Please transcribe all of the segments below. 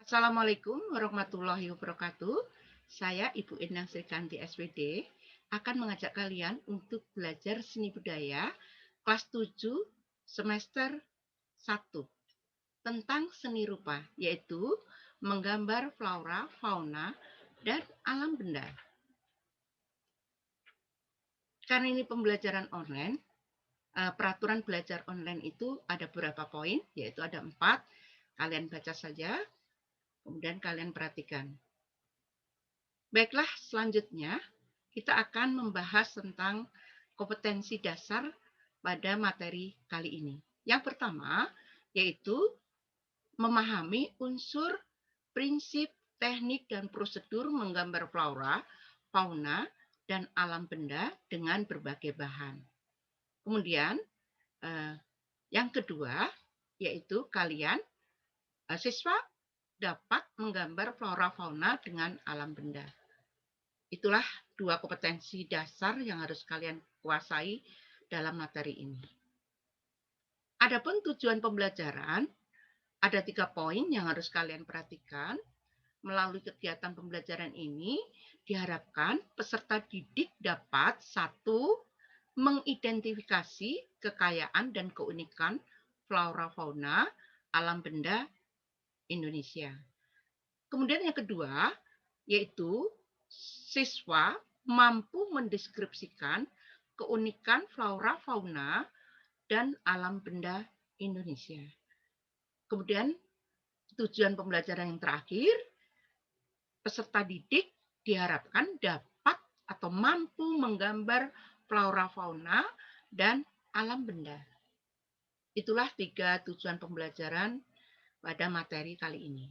Assalamualaikum warahmatullahi wabarakatuh. Saya Ibu Endang Srikanti SPD akan mengajak kalian untuk belajar seni budaya kelas 7 semester 1 tentang seni rupa, yaitu menggambar flora, fauna, dan alam benda. Karena ini pembelajaran online, peraturan belajar online itu ada beberapa poin, yaitu ada 4. Kalian baca saja, kemudian kalian perhatikan. Baiklah, selanjutnya kita akan membahas tentang kompetensi dasar pada materi kali ini. Yang pertama, yaitu memahami unsur, prinsip, teknik, dan prosedur menggambar flora, fauna, dan alam benda dengan berbagai bahan. Kemudian, yang kedua, yaitu kalian, siswa dapat menggambar flora, fauna dengan alam benda. Itulah 2 kompetensi dasar yang harus kalian kuasai dalam materi ini. Adapun tujuan pembelajaran, ada 3 poin yang harus kalian perhatikan. Melalui kegiatan pembelajaran ini, diharapkan peserta didik dapat 1. Mengidentifikasi kekayaan dan keunikan flora fauna alam benda Indonesia. Kemudian yang kedua, yaitu siswa mampu mendeskripsikan keunikan flora fauna dan alam benda Indonesia. Kemudian tujuan pembelajaran yang terakhir, peserta didik diharapkan dapat atau mampu menggambar flora fauna dan alam benda. Itulah 3 tujuan pembelajaran pada materi kali ini.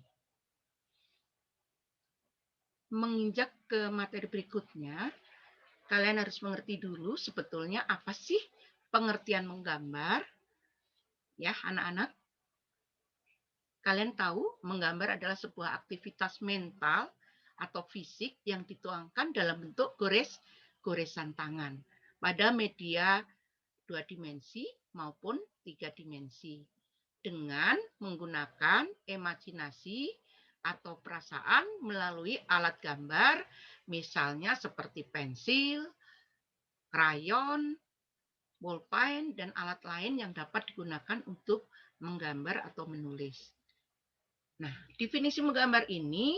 Menginjak ke materi berikutnya, kalian harus mengerti dulu sebetulnya apa sih pengertian menggambar. Ya, anak-anak. Kalian tahu menggambar adalah sebuah aktivitas mental atau fisik yang dituangkan dalam bentuk goresan tangan pada media 2 dimensi maupun 3 dimensi dengan menggunakan imajinasi atau perasaan melalui alat gambar, misalnya seperti pensil, krayon, bolpen, dan alat lain yang dapat digunakan untuk menggambar atau menulis. Nah, definisi menggambar ini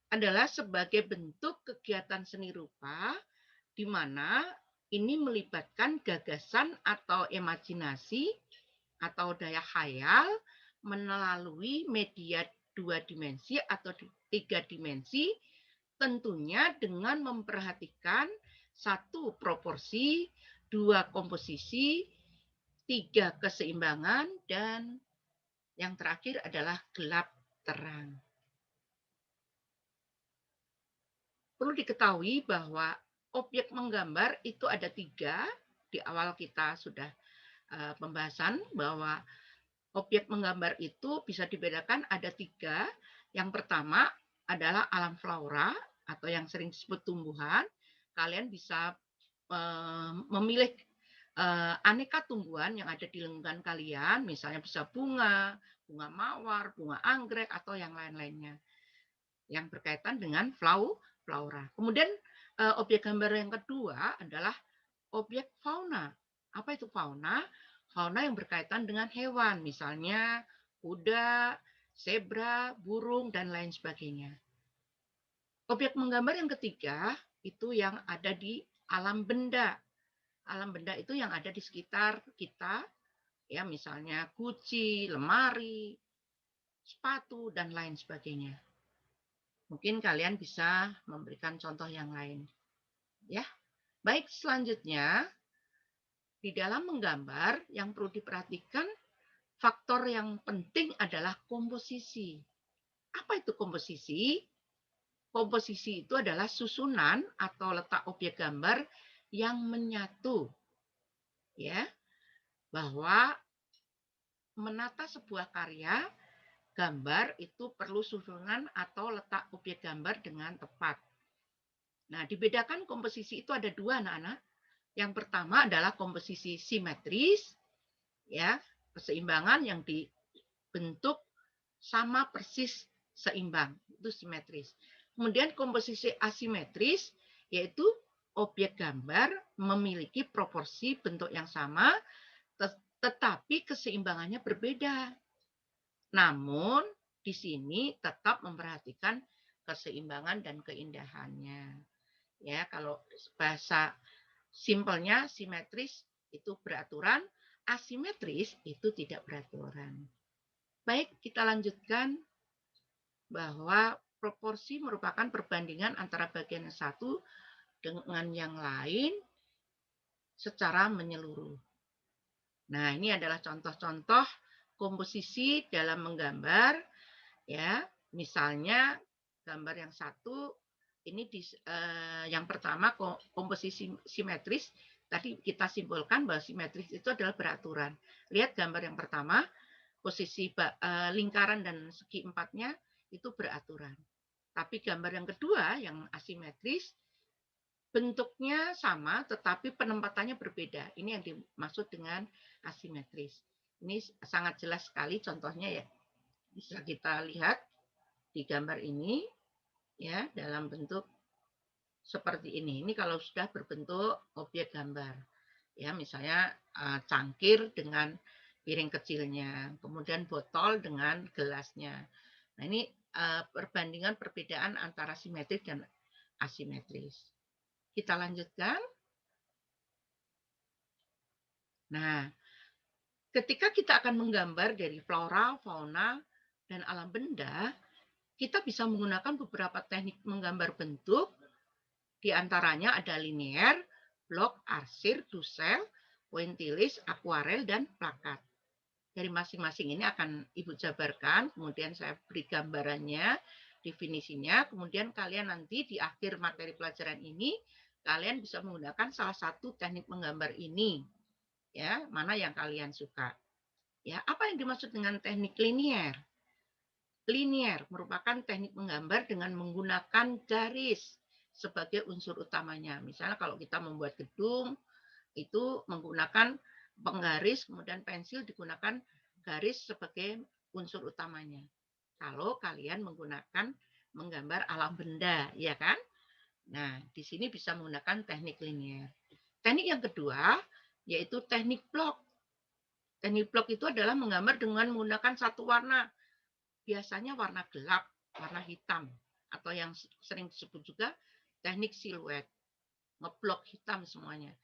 adalah sebagai bentuk kegiatan seni rupa di mana ini melibatkan gagasan atau imajinasi atau daya khayal melalui media 2 dimensi atau 3 dimensi, tentunya dengan memperhatikan 1 proporsi, 2 komposisi, 3 keseimbangan, dan yang terakhir adalah gelap terang. Perlu diketahui bahwa objek menggambar itu ada 3. Di awal kita sudah pembahasan bahwa objek menggambar itu bisa dibedakan ada 3. Yang pertama adalah alam flora atau yang sering disebut tumbuhan. Kalian bisa memilih aneka tumbuhan yang ada di lingkungan kalian, misalnya bisa bunga, bunga mawar, bunga anggrek, atau yang lain-lainnya yang berkaitan dengan flora. Kemudian objek gambar yang kedua adalah objek fauna. Apa itu fauna? Fauna yang berkaitan dengan hewan, misalnya kuda, zebra, burung, dan lain sebagainya. Objek menggambar yang ketiga itu yang ada di alam benda. Alam benda itu yang ada di sekitar kita, ya misalnya guci, lemari, sepatu, dan lain sebagainya. Mungkin kalian bisa memberikan contoh yang lain. Ya, baik, selanjutnya di dalam menggambar yang perlu diperhatikan faktor yang penting adalah komposisi. Apa itu komposisi? Komposisi itu adalah susunan atau letak objek gambar yang menyatu. Ya, bahwa menata sebuah karya gambar itu perlu susunan atau letak objek gambar dengan tepat. Nah, dibedakan komposisi itu ada 2, anak-anak. Yang pertama adalah komposisi simetris, ya, keseimbangan yang dibentuk sama persis seimbang, itu simetris. Kemudian komposisi asimetris, yaitu objek gambar memiliki proporsi bentuk yang sama, tetapi keseimbangannya berbeda. Namun, di sini tetap memperhatikan keseimbangan dan keindahannya. Ya, kalau bahasa simpelnya simetris itu beraturan, asimetris itu tidak beraturan. Baik, kita lanjutkan bahwa proporsi merupakan perbandingan antara bagian yang satu dengan yang lain secara menyeluruh. Nah, ini adalah contoh-contoh komposisi dalam menggambar, ya. Misalnya gambar yang satu ini yang pertama komposisi simetris, tadi kita simpulkan bahwa simetris itu adalah beraturan. Lihat gambar yang pertama, posisi lingkaran dan segi empatnya itu beraturan. Tapi gambar yang kedua yang asimetris, bentuknya sama tetapi penempatannya berbeda. Ini yang dimaksud dengan asimetris. Ini sangat jelas sekali contohnya ya. Bisa kita lihat di gambar ini ya dalam bentuk seperti ini. Ini kalau sudah berbentuk objek gambar. Ya, misalnya cangkir dengan piring kecilnya, kemudian botol dengan gelasnya. Nah, ini perbandingan perbedaan antara simetris dan asimetris. Kita lanjutkan. Nah, ketika kita akan menggambar dari flora, fauna, dan alam benda, kita bisa menggunakan beberapa teknik menggambar bentuk. Di antaranya ada linier, blok, arsir, dusel, pointillis, akuarel, dan plakat. Dari masing-masing ini akan Ibu jabarkan, kemudian saya beri gambarannya, definisinya, kemudian kalian nanti di akhir materi pelajaran ini, kalian bisa menggunakan salah satu teknik menggambar ini, ya, mana yang kalian suka. Ya, apa yang dimaksud dengan teknik linier? Linier merupakan teknik menggambar dengan menggunakan garis sebagai unsur utamanya. Misalnya kalau kita membuat gedung, itu menggunakan penggaris, kemudian pensil digunakan garis sebagai unsur utamanya. Kalau kalian menggunakan menggambar alam benda, ya kan? Nah, di sini bisa menggunakan teknik linier. Teknik yang kedua, yaitu teknik blok. Teknik blok itu adalah menggambar dengan menggunakan satu warna. Biasanya warna gelap, warna hitam, atau yang sering disebut juga teknik siluet. Ngeblok hitam semuanya.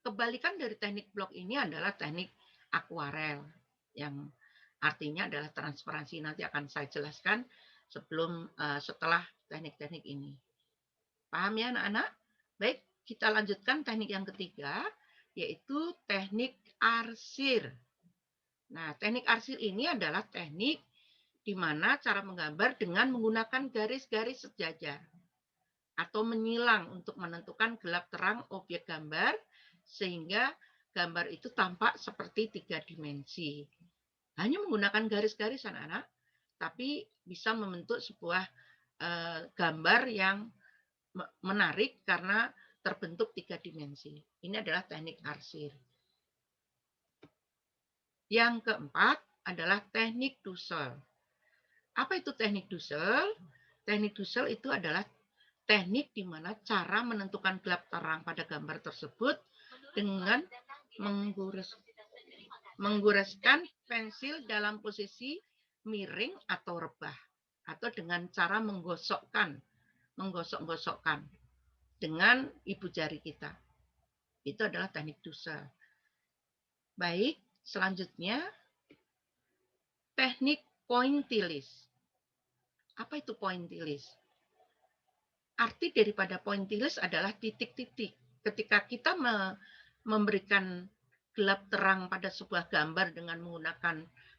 Kebalikan dari teknik blok ini adalah teknik akuarel, yang artinya adalah transparansi. Nanti akan saya jelaskan setelah teknik-teknik ini. Paham ya anak-anak? Baik, kita lanjutkan teknik yang ketiga, yaitu teknik arsir. Nah, teknik arsir ini adalah teknik di mana cara menggambar dengan menggunakan garis-garis sejajar atau menyilang untuk menentukan gelap terang objek gambar sehingga gambar itu tampak seperti 3 dimensi. Hanya menggunakan garis-garis anak-anak, tapi bisa membentuk sebuah gambar yang menarik karena terbentuk 3 dimensi. Ini adalah teknik arsir. Yang keempat adalah teknik Dussel. Apa itu teknik Dussel? Teknik Dussel itu adalah teknik di mana cara menentukan gelap terang pada gambar tersebut dengan menggoreskan pensil dalam posisi miring atau rebah, atau dengan cara menggosok-gosokkan dengan ibu jari kita. Itu adalah teknik Dussel. Baik, selanjutnya teknik pointillis. Apa itu pointillis? Arti daripada pointillis adalah titik-titik. Ketika kita memberikan gelap terang pada sebuah gambar dengan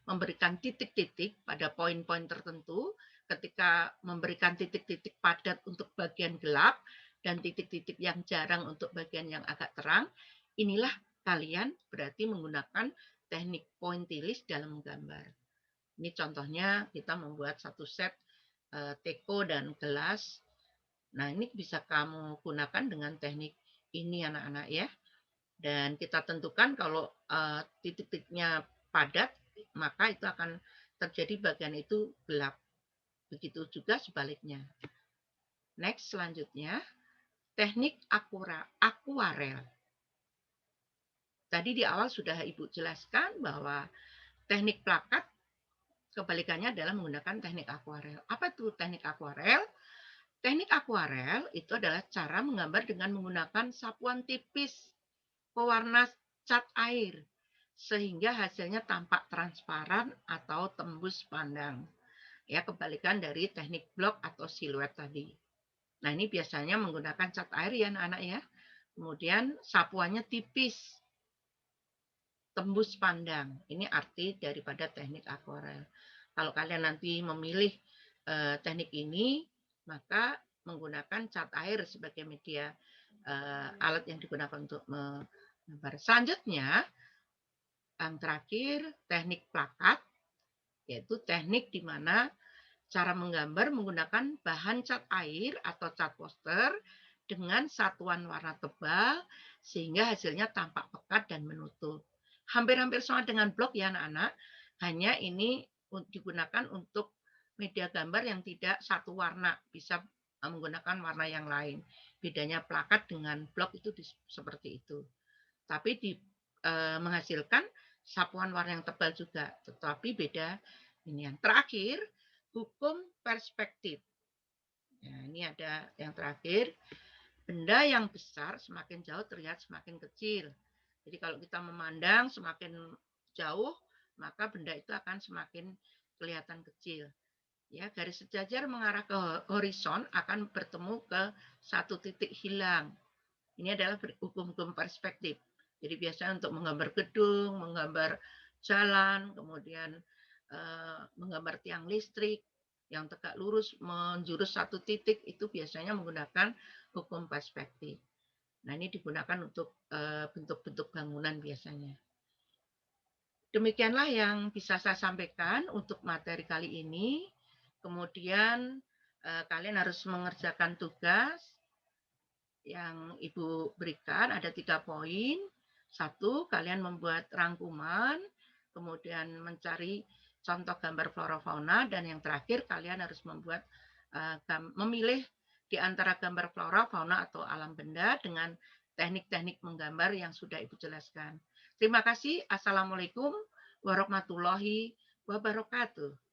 memberikan titik-titik pada poin-poin tertentu, ketika memberikan titik-titik padat untuk bagian gelap dan titik-titik yang jarang untuk bagian yang agak terang, inilah kalian berarti menggunakan teknik pointillis dalam menggambar. Ini contohnya kita membuat satu set teko dan gelas. Nah, ini bisa kamu gunakan dengan teknik ini anak-anak ya. Dan kita tentukan kalau titik-titiknya padat, maka itu akan terjadi bagian itu gelap. Begitu juga sebaliknya. Next, selanjutnya, teknik akuarel. Tadi di awal sudah Ibu jelaskan bahwa teknik plakat kebalikannya adalah menggunakan teknik akuarel. Apa itu teknik akuarel? Teknik akuarel itu adalah cara menggambar dengan menggunakan sapuan tipis pewarna cat air sehingga hasilnya tampak transparan atau tembus pandang. Ya, kebalikan dari teknik blok atau siluet tadi. Nah, ini biasanya menggunakan cat air ya anak-anak ya. Kemudian sapuannya tipis, tembus pandang. Ini arti daripada teknik akuarel. Kalau kalian nanti memilih teknik ini, maka menggunakan cat air sebagai media alat yang digunakan untuk menggambar. Selanjutnya, yang terakhir, teknik plakat, yaitu teknik di mana cara menggambar menggunakan bahan cat air atau cat poster dengan satuan warna tebal sehingga hasilnya tampak pekat dan menutup. Hampir-hampir sama dengan blok ya anak-anak, hanya ini digunakan untuk media gambar yang tidak satu warna, bisa menggunakan warna yang lain. Bedanya plakat dengan blok itu seperti itu. Tapi menghasilkan sapuan warna yang tebal juga, tetapi beda ini. Yang terakhir, hukum perspektif. Nah, ini ada yang terakhir, benda yang besar semakin jauh terlihat semakin kecil. Jadi kalau kita memandang semakin jauh, maka benda itu akan semakin kelihatan kecil. Ya, garis sejajar mengarah ke horizon akan bertemu ke satu titik hilang. Ini adalah hukum-hukum perspektif. Jadi biasanya untuk menggambar gedung, menggambar jalan, kemudian menggambar tiang listrik yang tegak lurus menjurus satu titik, itu biasanya menggunakan hukum perspektif. Nah, ini digunakan untuk bentuk-bentuk bangunan biasanya. Demikianlah yang bisa saya sampaikan untuk materi kali ini. Kemudian kalian harus mengerjakan tugas yang Ibu berikan, ada 3 poin. Satu, kalian membuat rangkuman, kemudian mencari contoh gambar flora fauna, dan yang terakhir kalian harus membuat memilih di antara gambar flora fauna atau alam benda dengan teknik-teknik menggambar yang sudah Ibu jelaskan. Terima kasih. Assalamualaikum warahmatullahi wabarakatuh.